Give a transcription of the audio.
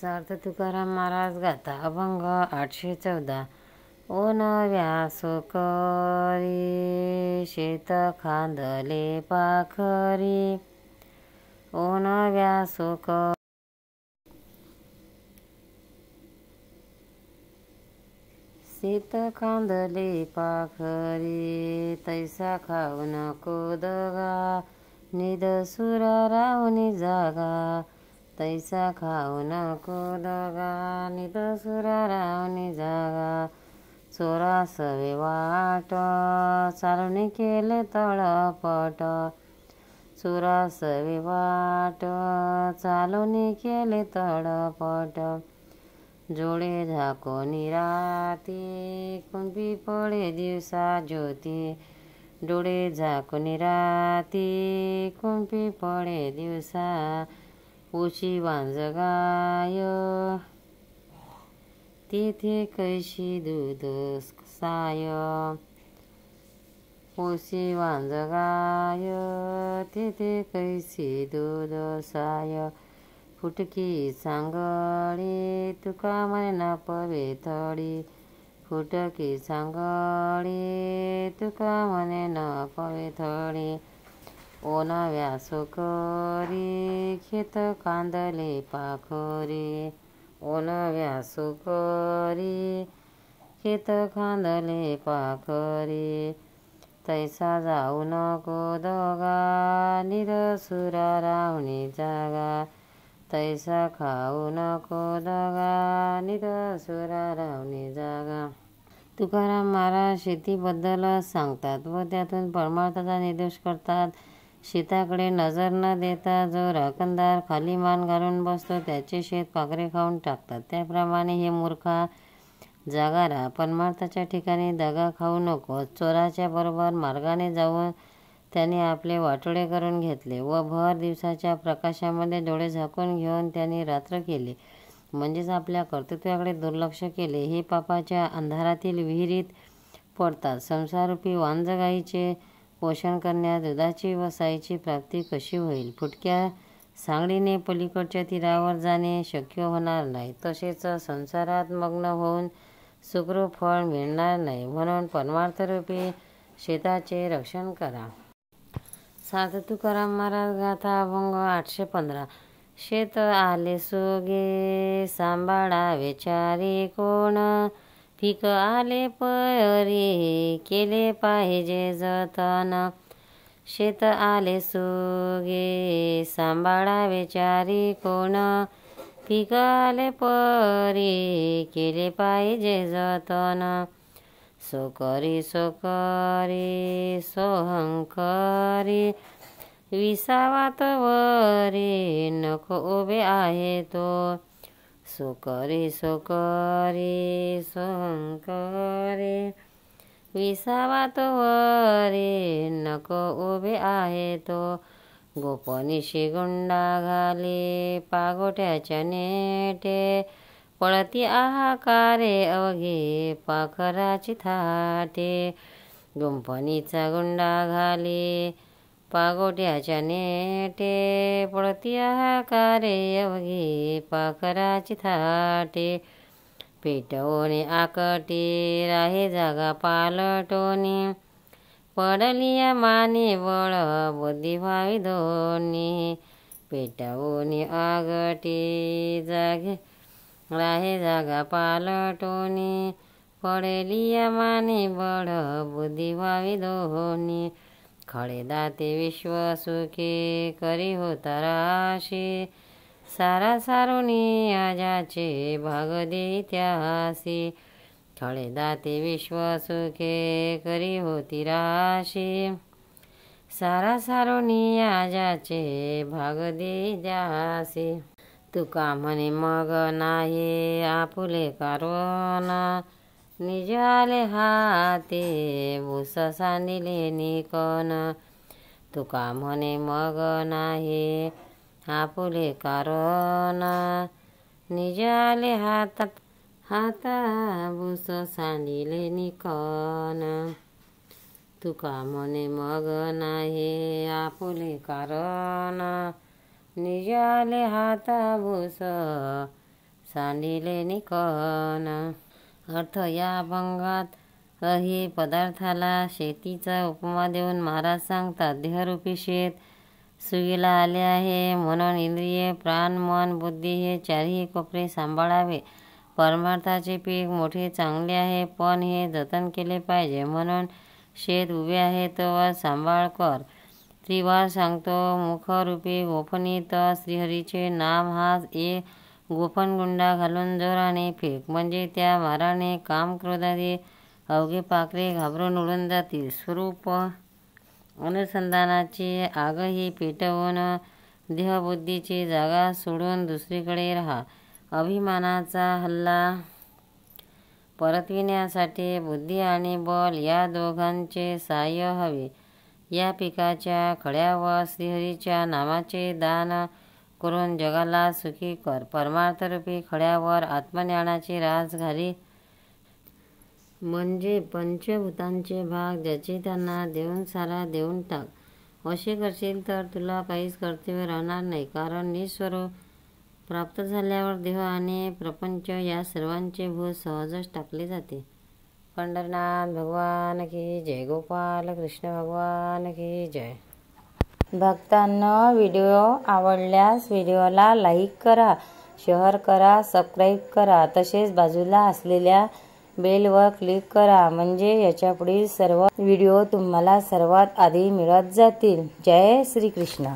सार्थ तुकाराम महाराज गाता अभंग 814। ओ नव्या सुकरी शेत खांदले पाखरी। ओ नव्या सुक शेत खांदले पाखरी। तैसा खाऊ नको दगा निद सुरा राहुनी जागा। तैसा खाऊ नको दगा निद सुरा राहुनी जागा। चोरासवे वाट चालून केले तळपट। चोरासवे वाट चालून केले तळपट। जोडे झाकोनी राती कुंपी पडे दिवसा ज्योती। डोळे झाकोनी राती कुंपी पडे दिवसा। उशी वांज गाय तेथे कैशी दूध साय। उशी वांज गाय तेथे कैशी दूध साय। फुटकी सांगळी तुका म्हणे न पवे थडी। फुटकी सांगळी तुका म्हणे न पवे थडी। ओ नव्या सुकरी शेत खांदले पाखरी। ओ नव्या सुकरी शेत खांदले पाखरी। तैसा जाऊ नको दगा निद सुरा राहुनी जागा। तैसा खाऊ नको दगा निद सुरा राहुनी जागा। तुकाराम महाराज शेतीबद्दल सांगतात व त्यातून परमार्थाचा निर्देश करतात। शेताकडे नजर न देता जो राखणदार खाली मान घालून बसतो त्याचे शेत पाखरे खाऊन टाकतात। त्याप्रमाणे हे मूर्खा जागा राहा, परमार्थाच्या ठिकाणी दगा खाऊ नको। चोराच्या बरोबर मार्गाने जाऊन त्याने आपले वाटोळे करून घेतले व भर दिवसाच्या प्रकाशामध्ये डोळे झाकून घेऊन त्यांनी रात्र केली, म्हणजेच आपल्या कर्तृत्वाकडे दुर्लक्ष केले। हे पापाच्या अंधारातील विहिरीत पडतात। संसाररूपी वांज गाईचे पोषण करण्यास दुधाची व साईची प्राप्ती कशी होईल? फुटक्या सांगडीने पलीकडच्या तीरावर जाणे शक्य होणार नाही। तसेच संसारात मग्न होऊन सुखरूप फळ मिळणार नाही। म्हणून परमार्थरूपी शेताचे रक्षण करा। सार्थ तुकाराम महाराज गाथा अभंग 815। शेत आले सोगे सांभाळावे चारी कोण। पीक आले परी केले पाहिजे जतन। शेत आले सोगे सांभाळावे चारी कोण। पीक आले परी केले पाहिजे जतन। सोकरी सोकरी सोहंकरी विसावा तवरी नको उभे आहे तो। सोकरी सोकरी सोहंकरी विसावा तवरी नको उभे आहे तो। गोपनीशी गुंडा घाले पागोट्याच्या नेटे। पळती आहाकारे अवघे पाखराची थाटे। गुंफणीचा गुंडा घाले पागोट्याच्या नेटे। पळती आहाकारे अवघे पाखराची थाटे। पेटवणे आकटे राहे जागा पालटोनी। पडलिया माने बळ बुद्धी व्हावी दोन्ही। पेटवणे आगटे जागे राहे जागा पालटोनी। पडलिया माने बळ बुद्धी व्हावी दोन्ही। खळे दाते विश्व सुखे करी होता राशी। सारा सारुनी आजाचे भाग दे त्यासी। खळे दाते विश्व सुखे करी होती राशी। सारा सारुनी आजाचे भाग दे त्यासी। तुका म्हणे मग नाही आपुले कारण। निज आले हाते भूस सांडिले निकन। तुका म्हणे मग नाही आपुले कारण। निज आले हाता भूस सांडिले निकन। तुका म्हणे मग नाही आपुले कारण। निज आले हाता भूस सांडिले निकन। अर्थ या अभंगात ही पदार्थाला शेतीचा उपमा देऊन महाराज सांगतात, देहरूपी शेत सुगीला आले आहे, म्हणून इंद्रिये, प्राण, मन, बुद्धी हे चारही कोपरे सांभाळावे। परमार्थाचे पीक मोठे चांगले आहे, पण हे जतन केले पाहिजे, म्हणून शेत उभे आहे तोवर सांभाळ कर। त्रिवार सांगतो, मुखरूपी गोफणीत श्रीहरीचे नाम हाच एक गोफण गुंडा घालून जोराने फेक, म्हणजे त्या माराने काम क्रोधादी अवघे पाखरे घाबरून उडून जातील। स्वरूप अनुसंधानाची आगही पेटवून देहबुद्धीची जागा सोडून दुसरीकडे राहा। अभिमानाचा हल्ला परतविण्यासाठी बुद्धी आणि बल या दोघांचे सहाय्य हवे। या पिकाच्या खड्यावर श्रीहरीच्या नामाचे दान करून जगाला सुखी कर। परमार्थरूपी खड्यावर आत्मज्ञानाची रास घाली, म्हणजे पंचभूतांचे भाग ज्याचे त्यांना देऊन सारा देऊन टाक। असे करशील तर तुला काहीच कर्तव्य राहणार नाही, कारण निस्वरूप प्राप्त झाल्यावर देह आणि प्रपंच या सर्वांचे भूत सहजच टाकले जाते। पंढरनाथ भगवान की जय। गोपाल कृष्ण भगवान की जय। भक्तांनो, व्हिडिओ आवडल्यास व्हिडिओला लाईक करा, शेअर करा, सबस्क्राईब करा, तसेच बाजूला असलेल्या बेलवर क्लिक करा, म्हणजे याच्यापुढील सर्व व्हिडिओ तुम्हाला सर्वात आधी मिळत जातील। जय श्री कृष्ण।